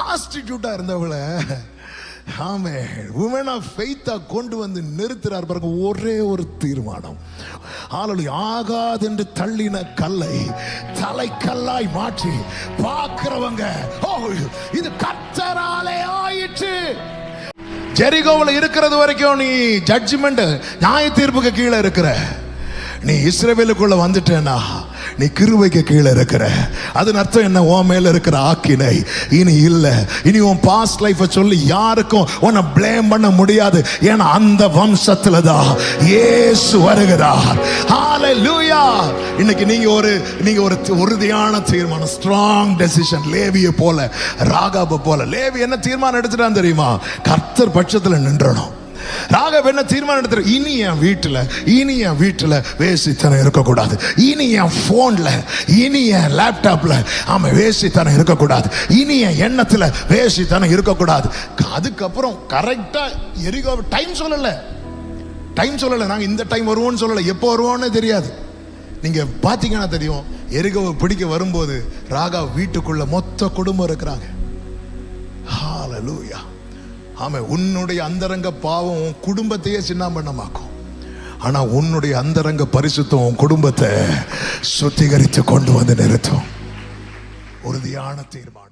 பிராஸ்டிடியூட்டா இருந்தவள ஆமே women of faith கொண்டு வந்து நிறுத்துறார் பாருங்க. ஒரே ஒரு தீர்மானம், ஆகாது என்று தள்ளின கல்லை தலைக்கல்லாய் மாற்றி பார்க்கிறவங்க, ஓ இது கர்த்தராலே ஆயிற்று. ஜெரிகோவில் இருக்கிறது வரைக்கும் நீ ஜட்ஜ்மெண்ட் நியாய தீர்ப்புக்கு கீழே இருக்கிற, நீ இஸ்ரவேலுக்குள்ள வந்துட்டேனா நீ கிருபைக்கு கீழே இருக்கிற. அதன் அர்த்தம் என்ன? உன் மேல இருக்கிற ஆக்கினை இனி இல்ல. இனி உன் பாஸ்ட் லைஃபை சொல்லி யாருக்கும் உன்னை பிளேம் பண்ண முடியாது. ஏன்னா அந்த வம்சத்துல தான் இயேசு வருகிறார். ஹalleluya. இன்னைக்கு நீங்க ஒரு உறுதியான தீர்மானம், ஸ்ட்ராங் டெசிஷன். லேவியை போல, ராகாபை போல. லேவி என்ன தீர்மானம் எடுத்துட்டான் தெரியுமா? கர்த்தர் பட்சத்துல நின்றணும். ராகவ் என்ன தீர்மானம் எடுத்து, இனி என் வீட்டுல வேசித்தனம் இருக்கக்கூடாது, இனி என் போன்ல, இனி என் லேப்டாப்ல வேசித்தனம் இருக்கக்கூடாது, இனி என் எண்ணத்துல வேசித்தனம் இருக்கக்கூடாது. அதுக்கப்புறம் கரெக்டா எரிகோ டைம் சொல்லல, நாங்க இந்த டைம் வருவோம்னு சொல்லல, எப்போ வருவோம்னு தெரியாது. நீங்க பாத்தீங்கன்னா தெரியும், எரிகோவை பிடிக்க வரும்போது ராகவ் வீட்டுக்குள்ள மொத்த குடும்பம் இருக்கிறாங்க. ஹalleluya. ஆமே, உன்னுடைய அந்தரங்க பாவம் உன் குடும்பத்தையே சின்னாபண்ணமாக்கும். ஆனா உன்னுடைய அந்தரங்க பரிசுத்தம் உன் குடும்பத்தை சுத்திகரித்து கொண்டு வந்து நிறுத்தும். உறுதியான தீர்மானம்.